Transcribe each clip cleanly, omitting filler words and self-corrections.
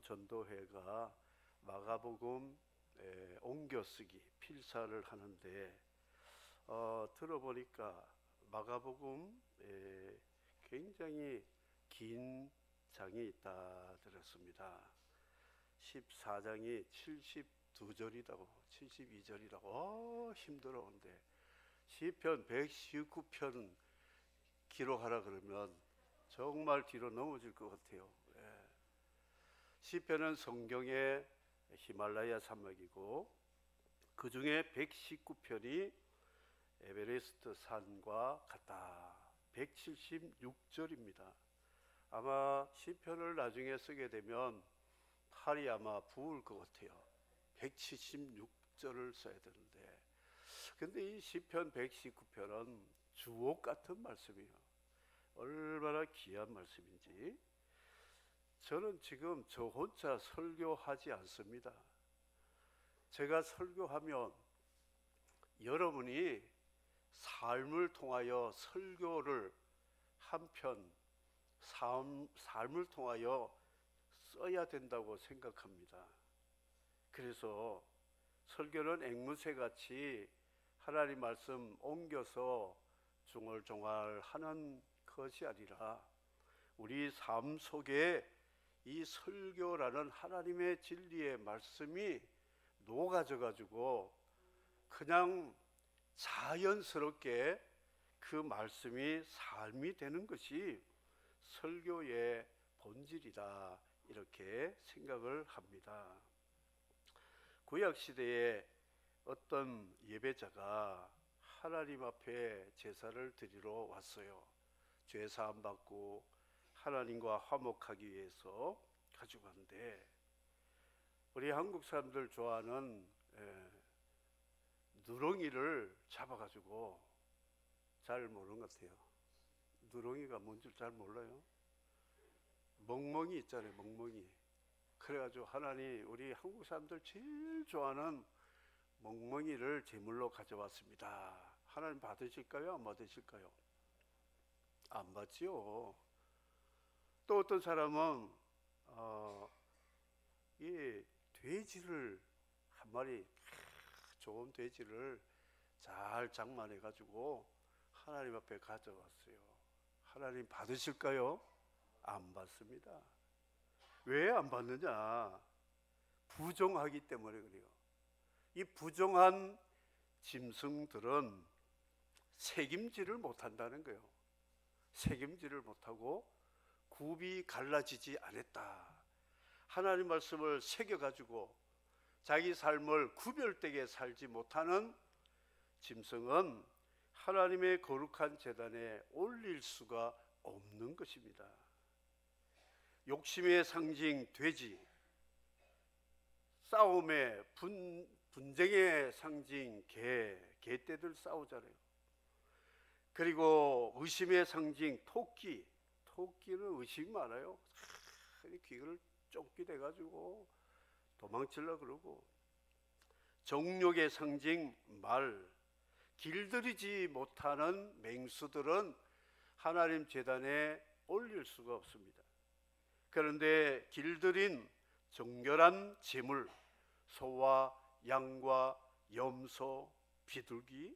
전도회가 마가복음 옮겨쓰기 필사를 하는데 들어보니까 마가복음 굉장히 긴 장이 있다 들었습니다. 14장이 72절이라고 72절이라고 힘들어온데 시편 119편 기록하라 그러면 정말 뒤로 넘어질 것 같아요. 시편은 성경의 히말라야 산맥이고 그 중에 119편이 에베레스트 산과 같다. 176절입니다. 아마 시편을 나중에 쓰게 되면 팔이 아마 부을 것 같아요. 176절을 써야 되는데, 근데 이 시편 119편은 주옥 같은 말씀이에요. 얼마나 귀한 말씀인지. 저는 지금 저 혼자 설교하지 않습니다. 제가 설교하면 여러분이 삶을 통하여 설교를 한편 삶을 통하여 써야 된다고 생각합니다. 그래서 설교는 앵무새같이 하나님 말씀 옮겨서 중얼중얼 하는 것이 아니라 우리 삶 속에 이 설교라는 하나님의 진리의 말씀이 녹아져 가지고 그냥 자연스럽게 그 말씀이 삶이 되는 것이 설교의 본질이다, 이렇게 생각을 합니다. 구약시대에 어떤 예배자가 하나님 앞에 제사를 드리러 왔어요. 죄사함 받고 하나님과 화목하기 위해서 가지고 갔는데, 우리 한국 사람들 좋아하는 누렁이를 잡아가지고, 잘 모르는 것 같아요. 누렁이가 뭔지 잘 몰라요. 멍멍이 있잖아요, 멍멍이. 그래가지고 하나님, 우리 한국 사람들 제일 좋아하는 멍멍이를 제물로 가져왔습니다. 하나님 받으실까요? 안 받으실까요? 안 받지요. 또 어떤 사람은 이 돼지를 한 마리, 좋은 돼지를 잘 장만해 가지고 하나님 앞에 가져왔어요. 하나님 받으실까요? 안 받습니다. 왜 안 받느냐? 부정하기 때문에 그래요. 이 부정한 짐승들은 책임지를 못한다는 거예요. 책임지를 못하고 굽이 갈라지지 않았다. 하나님 말씀을 새겨가지고 자기 삶을 구별되게 살지 못하는 짐승은 하나님의 거룩한 제단에 올릴 수가 없는 것입니다. 욕심의 상징 돼지, 싸움의 분쟁의 상징 개떼들 싸우잖아요. 그리고 의심의 상징 토끼는 의심이 많아요. 귀를 쫑깃 해가지고 도망치려고 그러고, 정욕의 상징 말, 길들이지 못하는 맹수들은 하나님 제단에 올릴 수가 없습니다. 그런데 길들인 정결한 제물, 소와 양과 염소, 비둘기,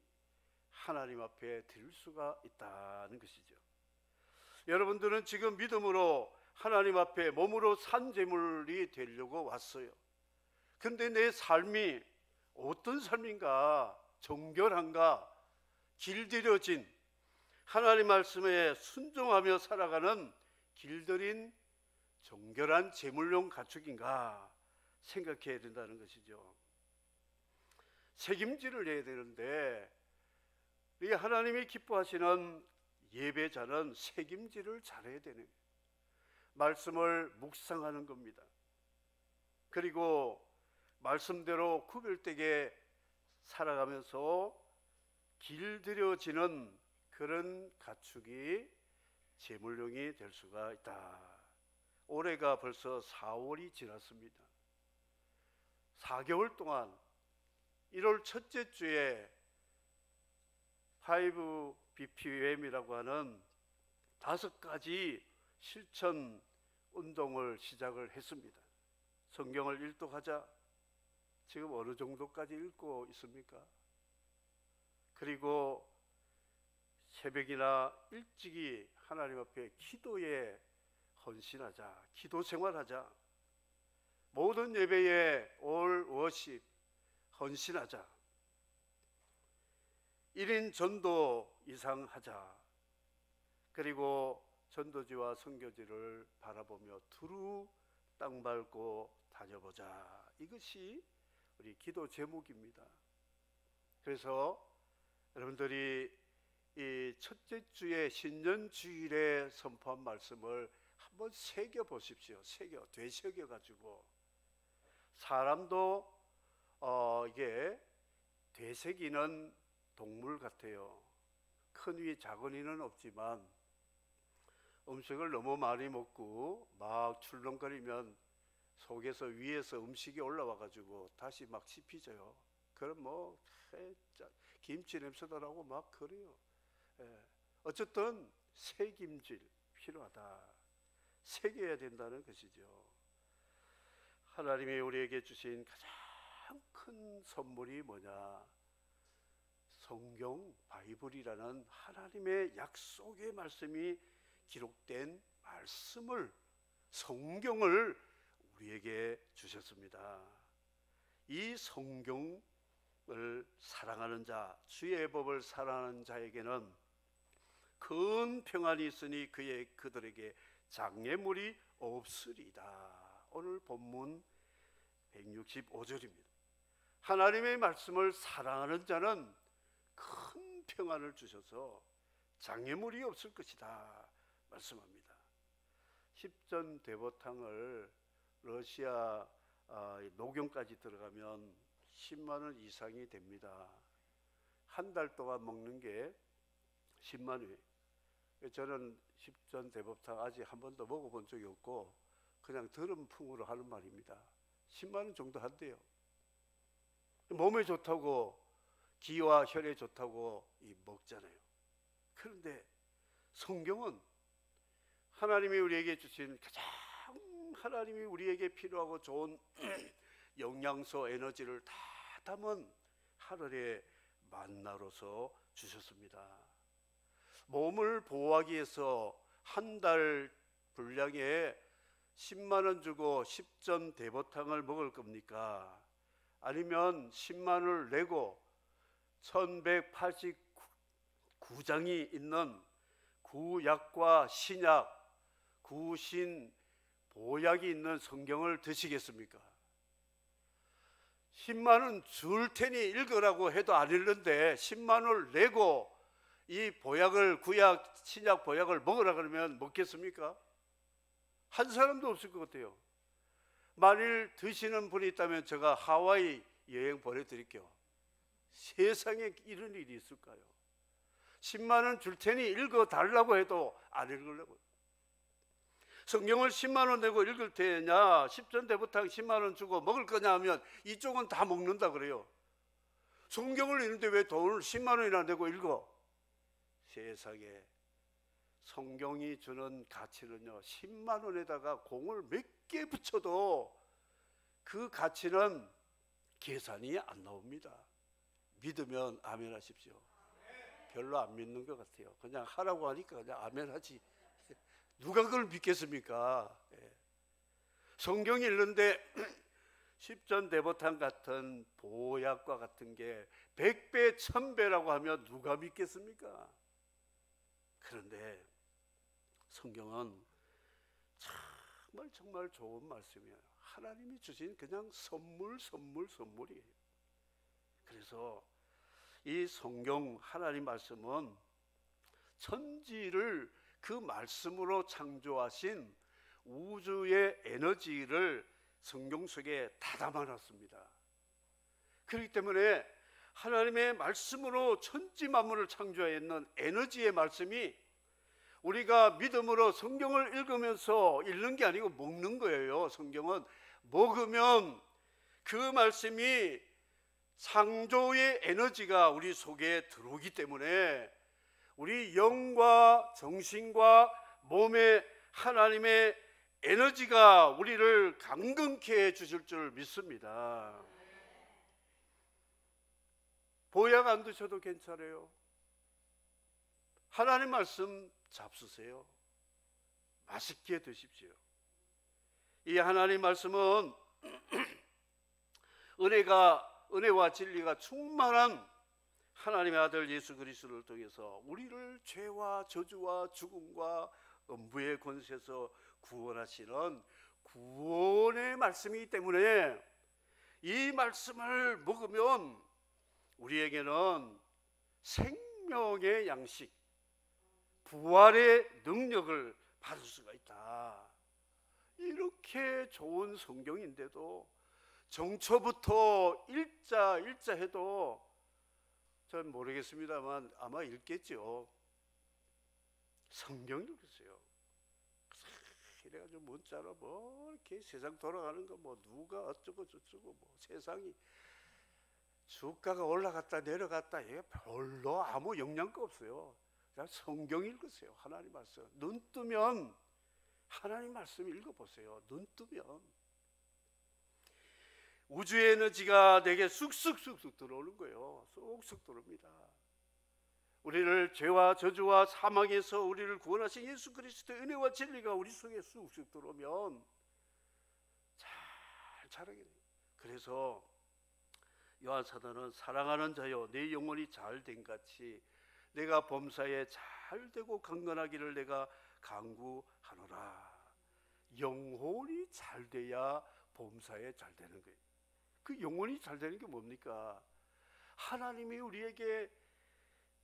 하나님 앞에 드릴 수가 있다는 것이죠. 여러분들은 지금 믿음으로 하나님 앞에 몸으로 산 제물이 되려고 왔어요. 근데 내 삶이 어떤 삶인가? 정결한가? 길들여진, 하나님 말씀에 순종하며 살아가는 길들인 정결한 제물용 가축인가 생각해야 된다는 것이죠. 책임질을 해야 되는데, 이 하나님이 기뻐하시는 예배자는 책임질을 잘해야 되는 거예요. 말씀을 묵상하는 겁니다. 그리고 말씀대로 구별되게 살아가면서 길들여지는 그런 가축이 제물용이 될 수가 있다. 올해가 벌써 4월이 지났습니다. 4개월 동안 1월 첫째 주에 5BPM이라고 하는 5가지 실천 운동을 시작을 했습니다. 성경을 일독하자. 지금 어느 정도까지 읽고 있습니까? 그리고 새벽이나 일찍이 하나님 앞에 기도에 헌신하자. 기도 생활하자. 모든 예배에 올 워십 헌신하자. 1인 전도 이상 하자. 그리고 전도지와 선교지를 바라보며 두루 땅 밟고 다녀보자. 이것이 우리 기도 제목입니다. 그래서 여러분들이 이 첫째 주의 신년 주일에 선포한 말씀을 한번 새겨 보십시오. 되새겨 가지고 사람도 이게 되새기는 동물 같아요. 큰 위 작은 위는 없지만 음식을 너무 많이 먹고 막 출렁거리면 속에서 위에서 음식이 올라와 가지고 다시 막 씹히져요. 그럼 뭐 김치 냄새도 나고 막 그래요. 어쨌든 새김질 필요하다. 새겨야 된다는 것이죠. 하나님이 우리에게 주신 가장 큰 선물이 뭐냐? 성경, 바이블이라는 하나님의 약속의 말씀이 기록된 말씀을, 성경을 우리에게 주셨습니다. 이 성경을 사랑하는 자, 주의 법을 사랑하는 자에게는 큰 평안이 있으니 그들에게 장애물이 없으리다. 오늘 본문 165절입니다. 하나님의 말씀을 사랑하는 자는 큰 평안을 주셔서 장애물이 없을 것이다 말씀합니다. 십전대보탕을 러시아 녹용까지 들어가면 10만 원 이상이 됩니다. 한 달 동안 먹는 게 10만 원. 저는 십전대보탕 아직 한 번도 먹어본 적이 없고 그냥 들은 풍으로 하는 말입니다. 10만 원 정도 한대요. 몸에 좋다고, 기와 혈에 좋다고 먹잖아요. 그런데 성경은 하나님이 우리에게 주신 가장 하나님이 우리에게 필요하고 좋은 영양소, 에너지를 다 담은 하늘의 만나로서 주셨습니다. 몸을 보호하기 위해서 한 달 분량에 10만 원 주고 십전대보탕을 먹을 겁니까? 아니면 10만 원을 내고 1189장이 있는 구약과 신약, 구신, 보약이 있는 성경을 드시겠습니까? 10만 원 줄 테니 읽으라고 해도 안 읽는데 10만 원을 내고 이 보약을, 구약, 신약 보약을 먹으라 그러면 먹겠습니까? 한 사람도 없을 것 같아요. 만일 드시는 분이 있다면 제가 하와이 여행 보내드릴게요. 세상에 이런 일이 있을까요? 10만 원 줄 테니 읽어달라고 해도 안 읽으려고. 성경을 10만 원 내고 읽을 테냐, 십전대보탕 10만 원 주고 먹을 거냐 하면 이쪽은 다 먹는다 그래요. 성경을 읽는데 왜 돈을 10만 원이나 내고 읽어? 세상에 성경이 주는 가치는요, 10만 원에다가 공을 몇 개 붙여도 그 가치는 계산이 안 나옵니다. 믿으면 아멘 하십시오. 별로 안 믿는 것 같아요. 그냥 하라고 하니까 그냥 아멘 하지. 누가 그걸 믿겠습니까? 성경 읽는데 십전대보탕 같은 보약과 같은 게 100배, 1000배라고 하면 누가 믿겠습니까? 그런데 성경은 정말 좋은 말씀이에요. 하나님이 주신 그냥 선물이에요. 그래서 이 성경 하나님 말씀은 천지를 그 말씀으로 창조하신 우주의 에너지를 성경 속에 다 담아놨습니다. 그렇기 때문에 하나님의 말씀으로 천지 만물을 창조했는 에너지의 말씀이 우리가 믿음으로 성경을 읽으면서 읽는 게 아니고 먹는 거예요. 성경은 먹으면 그 말씀이 창조의 에너지가 우리 속에 들어오기 때문에 우리 영과 정신과 몸에 하나님의 에너지가 우리를 강건케 해 주실 줄 믿습니다. 보약 안 드셔도 괜찮아요. 하나님 말씀 잡수세요. 맛있게 드십시오. 이 하나님 말씀은 은혜와 진리가 충만한 하나님의 아들 예수 그리스도를 통해서 우리를 죄와 저주와 죽음과 음부의 권세에서 구원하시는 구원의 말씀이기 때문에 이 말씀을 먹으면 우리에게는 생명의 양식, 부활의 능력을 받을 수가 있다. 이렇게 좋은 성경인데도 정초부터 일자 해도 전 모르겠습니다만 아마 읽겠죠. 성경 읽으세요. 이래가지고 문자로 뭐 이렇게 세상 돌아가는 거 뭐 누가 어쩌고 저쩌고 뭐 세상이 주가가 올라갔다 내려갔다 이게 별로 아무 영향가 없어요. 그냥 성경 읽으세요. 하나님 말씀. 눈 뜨면 하나님 말씀 읽어보세요. 눈 뜨면 우주의 에너지가 내게 쑥쑥 들어오는 거예요. 쑥쑥 들어옵니다. 우리를 죄와 저주와 사망에서 우리를 구원하신 예수 그리스도의 은혜와 진리가 우리 속에 쑥쑥 들어오면 잘 자라게 돼요. 그래서 요한 사도는 사랑하는 자여 내 영혼이 잘된 같이 내가 범사에 잘되고 강건하기를 내가 간구하노라. 영혼이 잘돼야 범사에 잘되는 거예요. 그 영혼이 잘되는 게 뭡니까? 하나님이 우리에게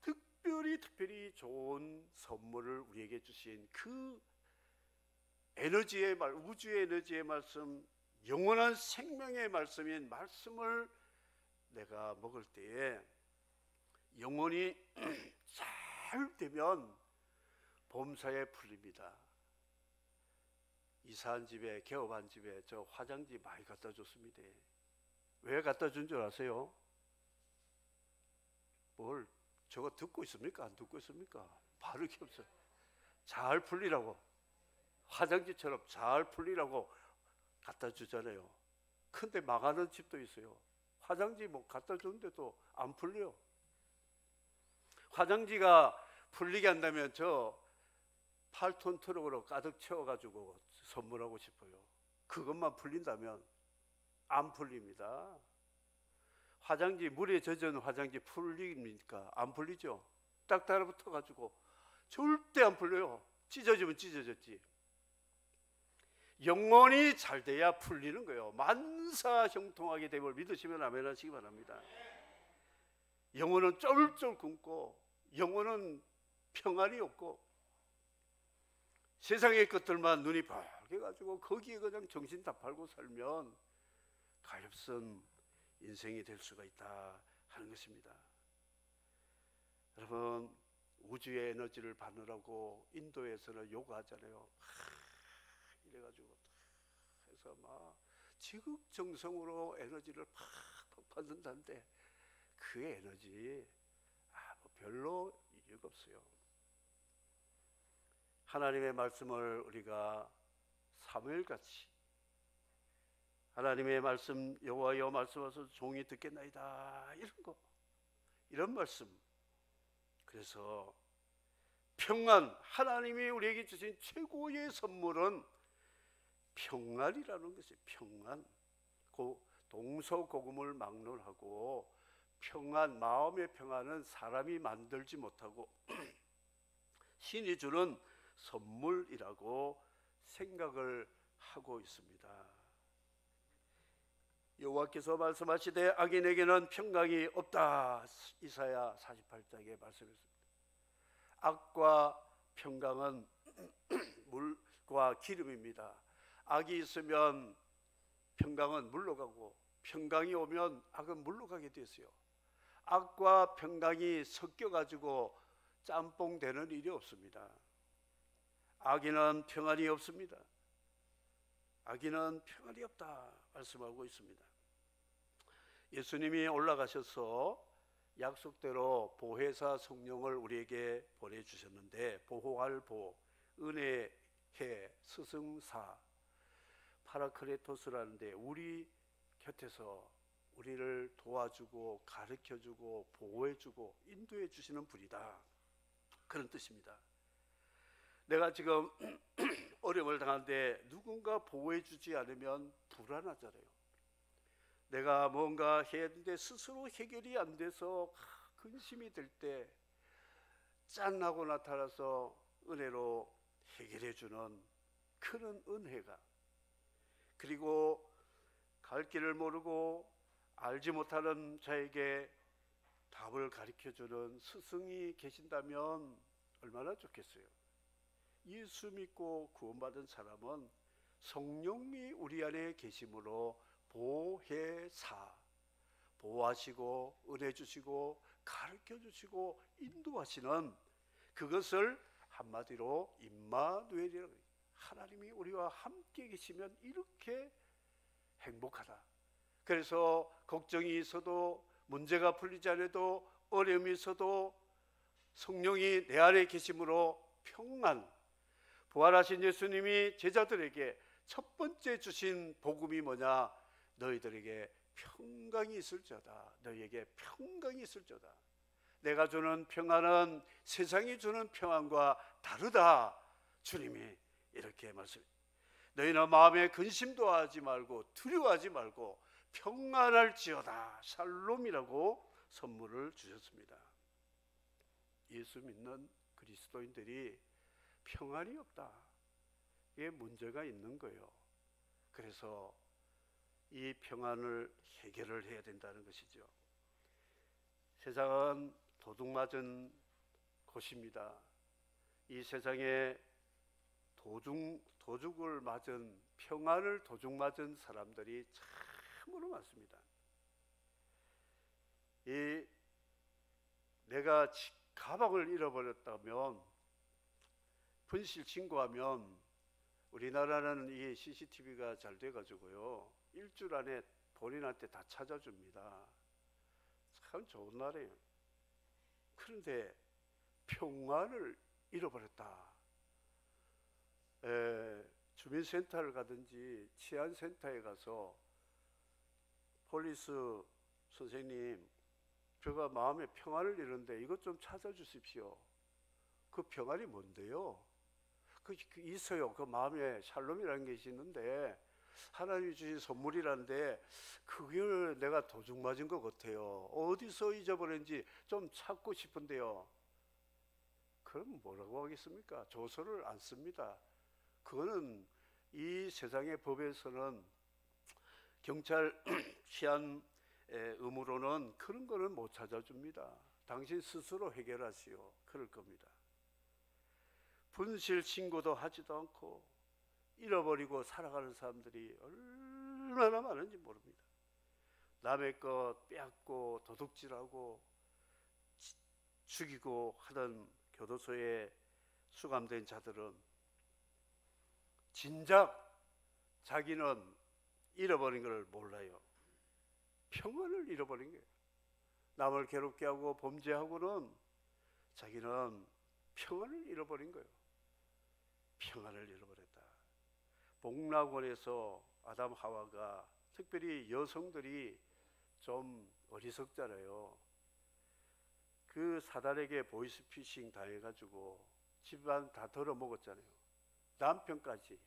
특별히 좋은 선물을 우리에게 주신 그 에너지의 말, 우주의 에너지의 말씀, 영원한 생명의 말씀인 말씀을 내가 먹을 때에 영혼이 잘 되면 범사에 풀립니다. 이사한 집에, 개업한 집에 저 화장지 많이 갖다 줬습니다. 왜 갖다 준 줄 아세요? 뭘 저거 듣고 있습니까? 안 듣고 있습니까? 바르게 없어요. 잘 풀리라고, 화장지처럼 잘 풀리라고 갖다 주잖아요. 근데 망하는 집도 있어요. 화장지 뭐 갖다 줬는데도 안 풀려요. 화장지가 풀리게 한다면 저 8톤 트럭으로 가득 채워가지고 선물하고 싶어요. 그것만 풀린다면 안 풀립니다. 화장지, 물에 젖은 화장지 풀립니까? 안 풀리죠. 딱 달라붙어가지고 절대 안 풀려요. 찢어지면 찢어졌지. 영혼이 잘 돼야 풀리는 거예요. 만사형통하게 됨을 믿으시면 아멘 하시기 바랍니다. 영혼은 쫄쫄 굶고 영혼은 평안이 없고 세상의 것들만 눈이 밝아가지고 거기에 그냥 정신 다 팔고 살면 가엾은 인생이 될 수가 있다 하는 것입니다. 여러분, 우주의 에너지를 받느라고 인도에서는 요구하잖아요. 이래가지고 해서 막 지극정성으로 에너지를 팍팍 받는다는데 그 에너지 뭐 별로 이유가 없어요. 하나님의 말씀을 우리가 사무엘같이 하나님의 말씀 여호와여 말씀하소서 종이 듣겠나이다 이런 말씀. 그래서 평안, 하나님이 우리에게 주신 최고의 선물은 평안이라는 것이 평안. 동서고금을 막론하고 평안, 마음의 평안은 사람이 만들지 못하고 신이 주는 선물이라고 생각을 하고 있습니다. 여호와께서 말씀하시되 악인에게는 평강이 없다. 이사야 48장에 말씀했습니다. 악과 평강은 물과 기름입니다. 악이 있으면 평강은 물러가고 평강이 오면 악은 물러가게 됐어요. 악과 평강이 섞여가지고 짬뽕 되는 일이 없습니다. 악인은 평안이 없습니다. 악인은 평안이 없다 말씀하고 있습니다. 예수님이 올라가셔서 약속대로 보혜사 성령을 우리에게 보내주셨는데 보호할 보, 은혜해, 스승사 파라크레토스라는데 우리 곁에서 우리를 도와주고 가르쳐주고 보호해주고 인도해 주시는 분이다, 그런 뜻입니다. 내가 지금 어려움을 당하는데 누군가 보호해 주지 않으면 불안하잖아요. 내가 뭔가 해야 되는데 스스로 해결이 안 돼서 근심이 들 때 짠하고 나타나서 은혜로 해결해 주는 그런 은혜가, 그리고 갈 길을 모르고 알지 못하는 자에게 답을 가르쳐 주는 스승이 계신다면 얼마나 좋겠어요. 예수 믿고 구원받은 사람은 성령이 우리 안에 계심으로 보혜사, 보호하시고 은혜 주시고 가르쳐 주시고 인도하시는, 그것을 한마디로 임마누엘이라고 해요. 하나님이 우리와 함께 계시면 이렇게 행복하다. 그래서 걱정이 있어도, 문제가 풀리지 않아도, 어려움이 있어도 성령이 내 안에 계심으로 평안. 부활하신 예수님이 제자들에게 첫 번째 주신 복음이 뭐냐? 너희들에게 평강이 있을지어다. 너희에게 평강이 있을지어다. 내가 주는 평안은 세상이 주는 평안과 다르다. 주님이 이렇게 말씀합니다. 너희는 마음에 근심도 하지 말고 두려워하지 말고 평안할지어다. 샬롬이라고 선물을 주셨습니다. 예수 믿는 그리스도인들이 평안이 없다, 이게 문제가 있는 거예요. 그래서 이 평안을 해결을 해야 된다는 것이죠. 세상은 도둑맞은 곳입니다. 이 세상에 도둑을 맞은, 평안을 도둑맞은 사람들이 참으로 많습니다. 내가 가방을 잃어버렸다면 분실 신고하면, 우리나라는 이 CCTV가 잘 돼가지고요, 일주일 안에 본인한테 다 찾아줍니다. 참 좋은 나라예요. 그런데 평안을 잃어버렸다. 주민센터를 가든지 치안센터에 가서 폴리스 선생님, 제가 마음에 평안을 잃었는데 이것 좀 찾아주십시오. 그 평안이 뭔데요? 그 있어요. 그 마음에 샬롬이라는 것이 있는데, 하나님이 주신 선물이라는데 그걸 내가 도둑 맞은 것 같아요. 어디서 잊어버렸는지 좀 찾고 싶은데요. 그럼 뭐라고 하겠습니까? 조서를 안 씁니다. 그거는 이 세상의 법에서는, 경찰 치안 의무로는 그런 거는 못 찾아줍니다. 당신 스스로 해결하시오, 그럴 겁니다. 분실 신고도 하지도 않고 잃어버리고 살아가는 사람들이 얼마나 많은지 모릅니다. 남의 것 빼앗고 도둑질하고 죽이고 하던 교도소에 수감된 자들은 진작 자기는 잃어버린 걸 몰라요. 평안을 잃어버린 거예요. 남을 괴롭게 하고 범죄하고는 자기는 평안을 잃어버린 거예요. 평안을 잃어버렸다. 복락원에서 아담 하와가, 특별히 여성들이 좀 어리석잖아요. 그 사단에게 보이스피싱 당해가지고 집안 다 덜어먹었잖아요. 남편까지,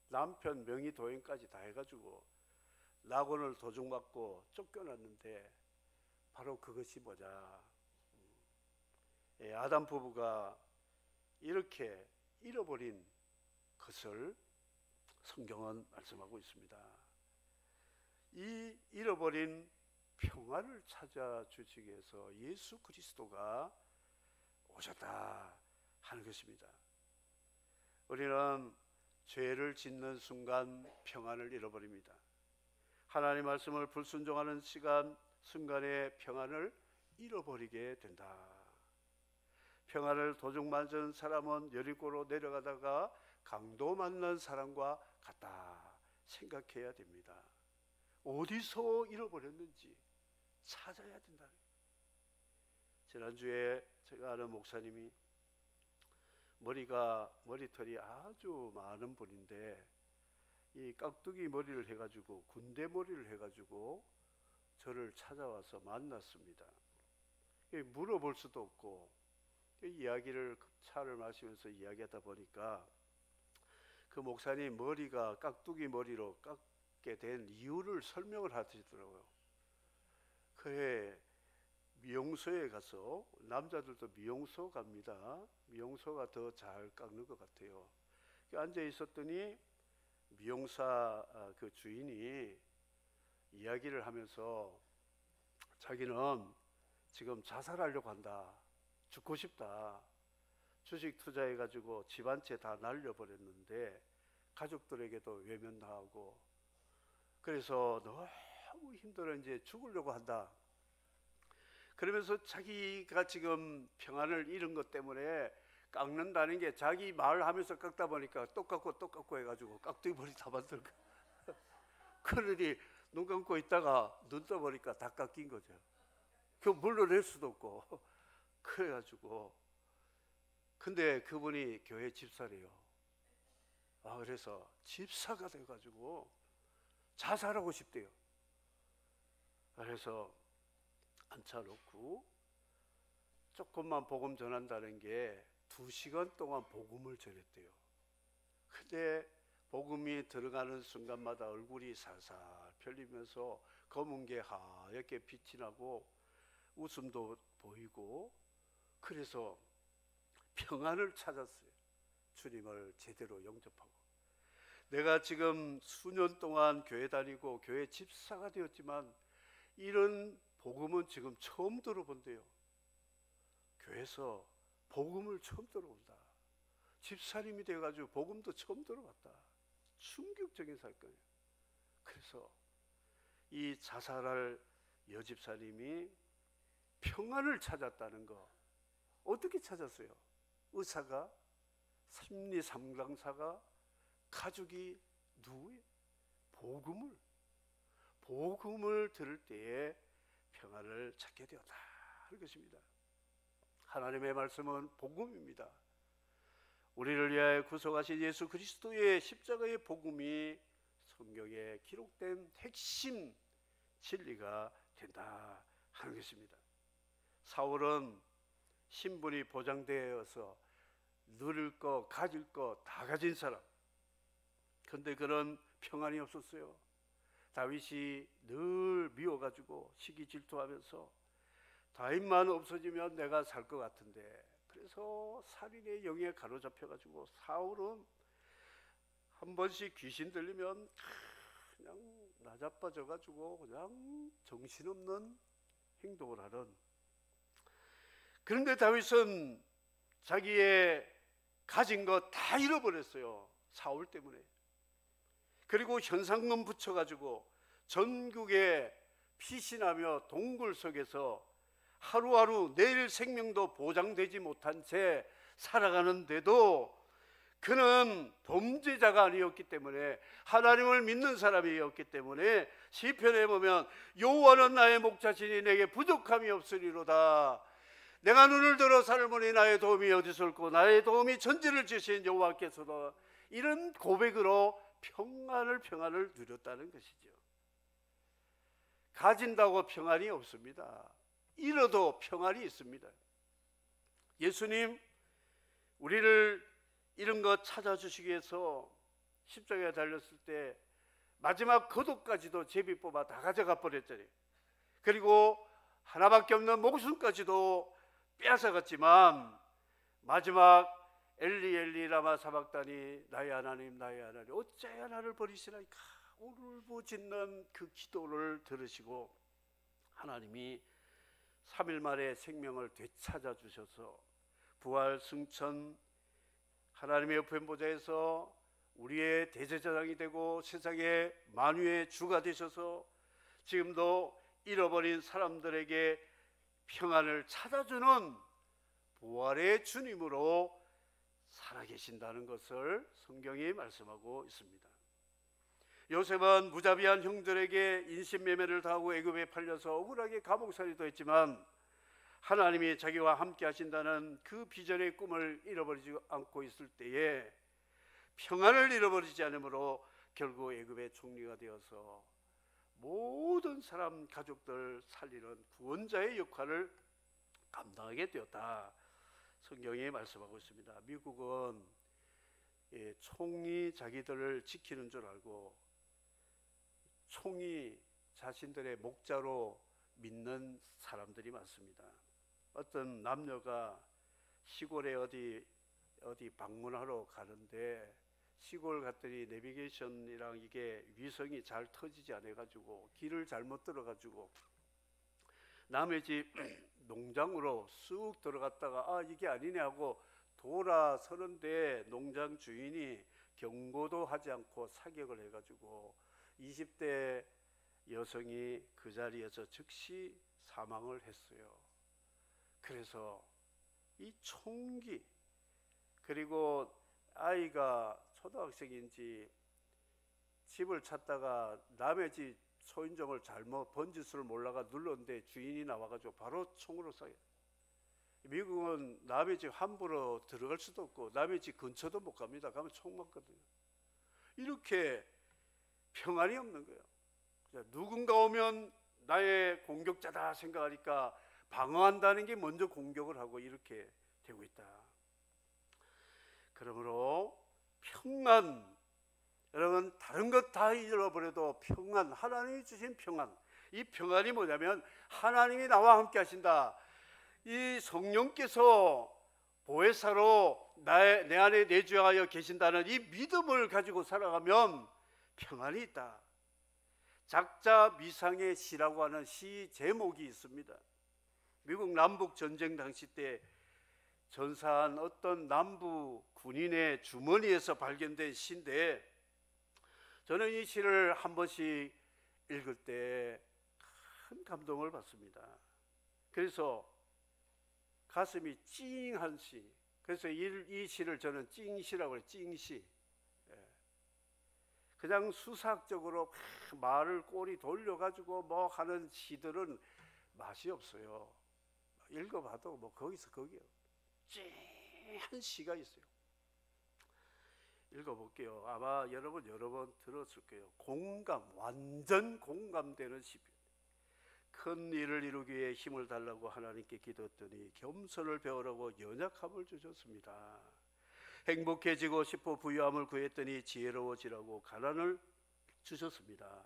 남편 명의도용까지 다 해가지고 낙원을 도둑맞고 쫓겨났는데, 바로 그것이 뭐냐? 아담 부부가 이렇게 잃어버린 것을 성경은 말씀하고 있습니다. 이 잃어버린 평안을 찾아주시기 위해서 예수 그리스도가 오셨다 하는 것입니다. 우리는 죄를 짓는 순간 평안을 잃어버립니다. 하나님 말씀을 불순종하는 순간에 평안을 잃어버리게 된다. 평안을 도둑 맞은 사람은 여리고로 내려가다가 강도 만난 사람과 같다 생각해야 됩니다. 어디서 잃어버렸는지 찾아야 된다. 지난주에 제가 아는 목사님이 머리털이 아주 많은 분인데 이 깍두기 머리를 해가지고 군대 머리를 해가지고 저를 찾아와서 만났습니다. 물어볼 수도 없고 이야기를 차를 마시면서 이야기하다 보니까 그 목사님 머리가 깍두기 머리로 깎게 된 이유를 설명을 하시더라고요. 그래 미용소에 가서, 남자들도 미용소 갑니다. 미용소가 더 잘 깎는 것 같아요. 앉아 있었더니 미용사 그 주인이 이야기를 하면서 자기는 지금 자살하려고 한다. 죽고 싶다. 주식 투자해가지고 집 한 채 다 날려버렸는데 가족들에게도 외면당하고 그래서 너무 힘들어 이제 죽으려고 한다. 그러면서 자기가 지금 평안을 잃은 것 때문에 깎는다는 게 자기 말하면서 깎다 보니까 똑같고 해가지고 깍두기 머리 다 만들고 그러니 눈 감고 있다가 눈 떠보니까 다 깎인 거죠. 그 물러낼 수도 없고 그래가지고 근데 그분이 교회 집사래요. 그래서 집사가 돼가지고 자살하고 싶대요. 그래서 앉혀놓고 조금만 복음 전한다는 게 2시간 동안 복음을 전했대요. 근데 복음이 들어가는 순간마다 얼굴이 살살 펴리면서 검은 게 하얗게 빛이 나고 웃음도 보이고 그래서 평안을 찾았어요. 주님을 제대로 영접하고. 내가 지금 수년 동안 교회 다니고 교회 집사가 되었지만 이런 복음은 지금 처음 들어본대요. 교회에서 복음을 처음 들어본다. 집사님이 돼가지고 복음도 처음 들어봤다. 충격적인 사건이에요. 그래서 이 자살할 여집사님이 평안을 찾았다는 거 어떻게 찾았어요? 의사가, 심리 상담사가, 가족이 누구예요? 복음을 들을 때에 평안을 찾게 되었다 하는 것입니다. 하나님의 말씀은 복음입니다. 우리를 위하여 구속하신 예수 그리스도의 십자가의 복음이 성경에 기록된 핵심 진리가 된다 하는 것입니다. 사울은 신분이 보장되어서 누릴 거 가질 거 다 가진 사람. 그런데 그런 평안이 없었어요. 다윗이 늘 미워가지고 시기 질투하면서 다윗만 없어지면 내가 살 것 같은데, 그래서 살인의 영에 가로잡혀가지고 사울은 한 번씩 귀신 들리면 그냥 나자빠져가지고 그냥 정신없는 행동을 하는. 그런데 다윗은 자기의 가진 거 다 잃어버렸어요. 사울 때문에. 그리고 현상금 붙여가지고 전국에 피신하며 동굴 속에서 하루하루 내일 생명도 보장되지 못한 채 살아가는데도 그는 범죄자가 아니었기 때문에, 하나님을 믿는 사람이었기 때문에 시편에 보면 여호와는 나의 목자시니 내게 부족함이 없으리로다. 내가 눈을 들어 살보니 나의 도움이 어디서 올고 나의 도움이 전지를 지으신 여호와께서도, 이런 고백으로 평안을 누렸다는 것이죠. 가진다고 평안이 없습니다. 잃어도 평안이 있습니다. 예수님 우리를 이런 거 찾아주시기 위해서 십자가에 달렸을 때 마지막 겉옷까지도 제비 뽑아 다 가져가 버렸잖아요. 그리고 하나밖에 없는 목숨까지도 빼앗아갔지만 마지막 엘리 엘리 라마 사박다니 나의 하나님 어찌하여 나를 버리시나이까 울부짖는 그 기도를 들으시고 하나님이 3일 만에 생명을 되찾아 주셔서 부활 승천 하나님의 우편 보좌에서 우리의 대제사장이 되고 세상의 만유의 주가 되셔서 지금도 잃어버린 사람들에게 평안을 찾아주는 부활의 주님으로 살아계신다는 것을 성경이 말씀하고 있습니다. 요셉은 무자비한 형들에게 인신매매를 당하고 애굽에 팔려서 억울하게 감옥살이도 했지만 하나님이 자기와 함께 하신다는 그 비전의 꿈을 잃어버리지 않고 있을 때에 평안을 잃어버리지 않으므로 결국 애굽의 총리가 되어서 모든 사람 가족들 살리는 구원자의 역할을 감당하게 되었다. 성경이 말씀하고 있습니다. 미국은 총이 자기들을 지키는 줄 알고 총이 자신들의 목자로 믿는 사람들이 많습니다. 어떤 남녀가 시골에 어디 방문하러 가는데 시골 갔더니 내비게이션이랑 이게 위성이 잘 터지지 않아가지고 길을 잘못 들어가지고 남의 집 농장으로 쑥 들어갔다가 이게 아니네 하고 돌아서는데 농장 주인이 경고도 하지 않고 사격을 해가지고 20대 여성이 그 자리에서 즉시 사망을 했어요. 그래서 이 총기, 그리고 아이가 초등학생인지 집을 찾다가 남의 집 초인종을 잘못 번지수를 몰라가 눌렀는데 주인이 나와가지고 바로 총으로 쏴요. 미국은 남의 집 함부로 들어갈 수도 없고 남의 집 근처도 못 갑니다. 가면 총 맞거든요. 이렇게 평안이 없는 거예요. 누군가 오면 나의 공격자다 생각하니까 방어한다는 게 먼저 공격을 하고 이렇게 되고 있다. 그러므로 평안, 여러분 다른 것 다 잃어버려도 평안, 하나님이 주신 평안, 이 평안이 뭐냐면 하나님이 나와 함께 하신다. 이 성령께서 보혜사로 내 안에 내주하여 계신다는 이 믿음을 가지고 살아가면 평안이 있다. 작자 미상의 시라고 하는 시 제목이 있습니다. 미국 남북 전쟁 당시 때 전사한 어떤 남부 군인의 주머니에서 발견된 시인데, 저는 이 시를 한 번씩 읽을 때 큰 감동을 받습니다. 그래서 가슴이 찡한 시, 그래서 이 시를 저는 찡시라고 해요. 찡시. 그냥 수사학적으로 말을 꼬리 돌려가지고 뭐 하는 시들은 맛이 없어요. 읽어봐도 뭐 거기서 거기요. 찡한 시가 있어요. 읽어볼게요. 아마 여러분 여러 번 들었을 거예요. 공감, 완전 공감되는 시편. 큰 일을 이루기 위해 힘을 달라고 하나님께 기도했더니 겸손을 배우라고 연약함을 주셨습니다. 행복해지고 싶어 부유함을 구했더니 지혜로워지라고 가난을 주셨습니다.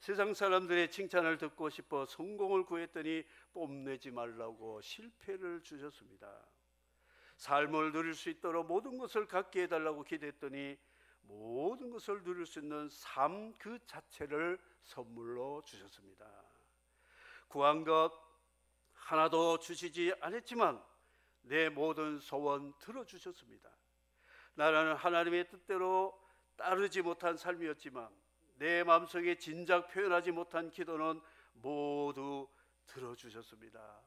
세상 사람들의 칭찬을 듣고 싶어 성공을 구했더니 뽐내지 말라고 실패를 주셨습니다. 삶을 누릴 수 있도록 모든 것을 갖게 해달라고 기도했더니 모든 것을 누릴 수 있는 삶 그 자체를 선물로 주셨습니다. 구한 것 하나도 주시지 않았지만 내 모든 소원 들어주셨습니다. 나라는 하나님의 뜻대로 따르지 못한 삶이었지만 내 마음속에 진작 표현하지 못한 기도는 모두 들어주셨습니다.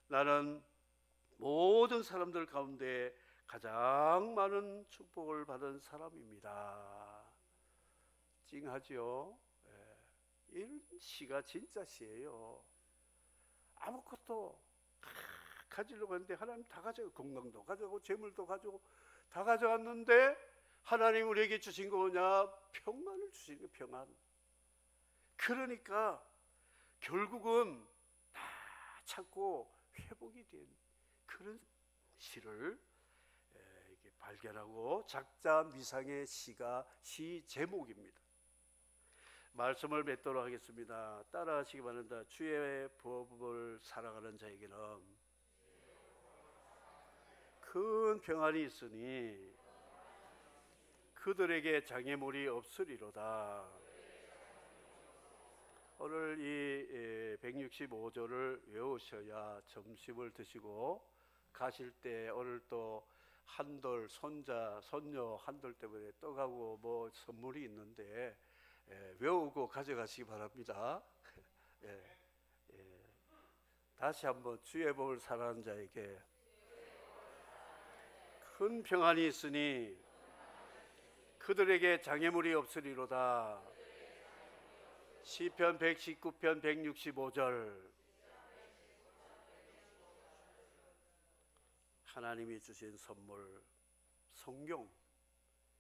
나는 모든 사람들 가운데 가장 많은 축복을 받은 사람입니다. 찡하지요? 이 시가 진짜 시예요. 아무것도 가지려고 했는데 하나님 다 가져가고, 건강도 가져가고 재물도 가져가고 다 가져갔는데 하나님 우리에게 주신 거 뭐냐? 평안을 주신 거, 평안. 그러니까 결국은 다 찾고 회복이 된 그런 시를 이렇게 발견하고 작자 미상의 시가 시 제목입니다. 말씀을 맺도록 하겠습니다. 따라하시기 바랍니다. 주의 법을 살아가는 자에게는 큰 평안이 있으니 그들에게 장애물이 없으리로다. 오늘 이 165조를 외우셔야 점심을 드시고 가실 때, 오늘 또 한돌 손자 손녀 한돌 때문에 떡하고 뭐 선물이 있는데 외우고 가져가시기 바랍니다. 다시 한번 주의 법을 살아가는 자에게 큰 평안이 있으니 그들에게 장애물이 없으리로다. 시편 119편 165절. 하나님이 주신 선물 성경,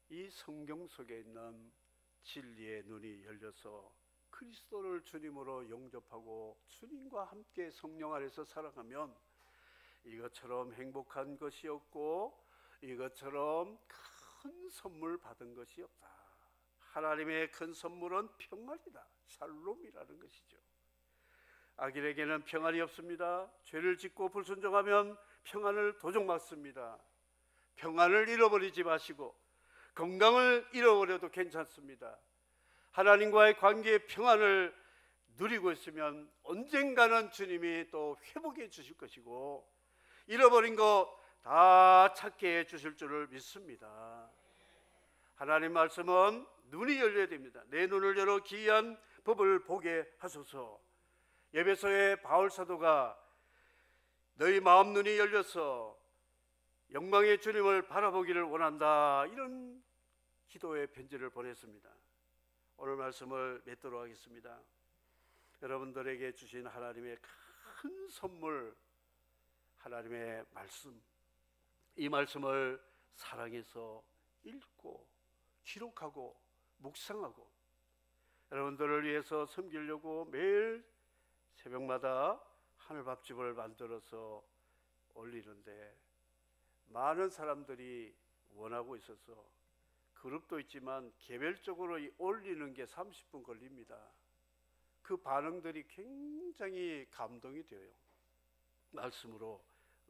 이 성경 속에 있는 진리의 눈이 열려서 그리스도를 주님으로 영접하고 주님과 함께 성령 안에서 살아가면 이것처럼 행복한 것이 없고 이것처럼 큰 선물 받은 것이 없다. 하나님의 큰 선물은 평안이다. 샬롬이라는 것이죠. 악인에게는 평안이 없습니다. 죄를 짓고 불순종하면 평안을 도적맞습니다. 평안을 잃어버리지 마시고 건강을 잃어버려도 괜찮습니다. 하나님과의 관계의 평안을 누리고 있으면 언젠가는 주님이 또 회복해 주실 것이고 잃어버린 거 다 찾게 해 주실 줄을 믿습니다. 하나님 말씀은 눈이 열려야 됩니다. 내 눈을 열어 기이한 법을 보게 하소서. 에베소의 바울 사도가 너희 마음 눈이 열려서 영광의 주님을 바라보기를 원한다, 이런 기도의 편지를 보냈습니다. 오늘 말씀을 맺도록 하겠습니다. 여러분들에게 주신 하나님의 큰 선물, 하나님의 말씀, 이 말씀을 사랑해서 읽고 기록하고 묵상하고 여러분들을 위해서 섬기려고 매일 새벽마다 하늘밥집을 만들어서 올리는데 많은 사람들이 원하고 있어서 그룹도 있지만 개별적으로 올리는 게 30분 걸립니다. 그 반응들이 굉장히 감동이 되어요. 말씀으로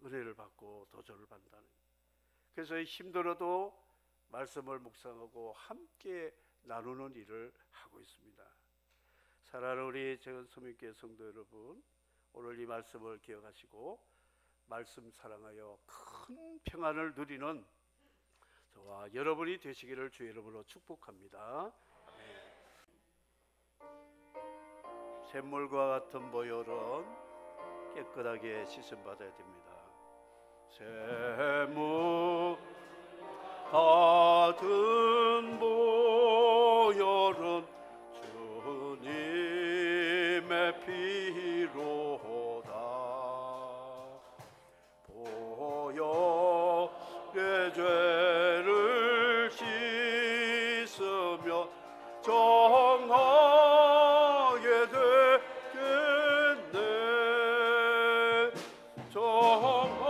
은혜를 받고 도전을 받는다는. 그래서 힘들어도 말씀을 묵상하고 함께 나누는 일을 하고 있습니다. 사랑하는 우리 재건소민교회 성도 여러분, 오늘 이 말씀을 기억하시고 말씀 사랑하여 큰 평안을 누리는 저와 여러분이 되시기를 주의 이름으로 축복합니다. 샘물과 같은 보혈은 깨끗하게 씻음받아야 됩니다. 샘물 같은 보혈은 주님의 피로다. 보혈의 죄를 씻으며 정하게 되겠네. 정하게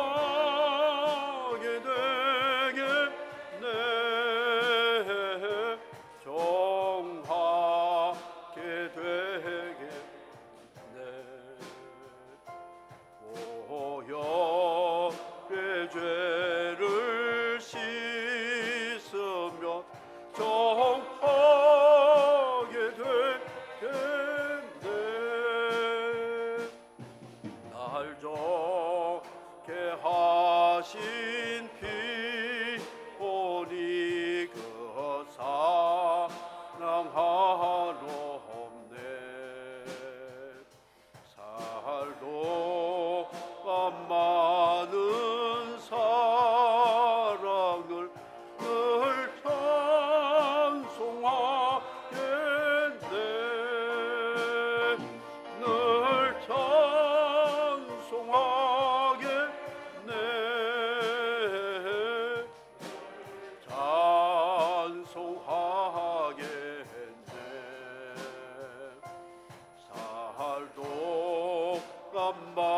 되겠네. 정하게 되겠네. 보혈의 죄를 씻으며 정하게 되겠네. 날 좋게 하신 피보니 그 사랑하옵네. 살도 많은 사랑을 늘 찬송하겠네. 늘 찬송하겠네. 찬송하겠네. 살도 깜빡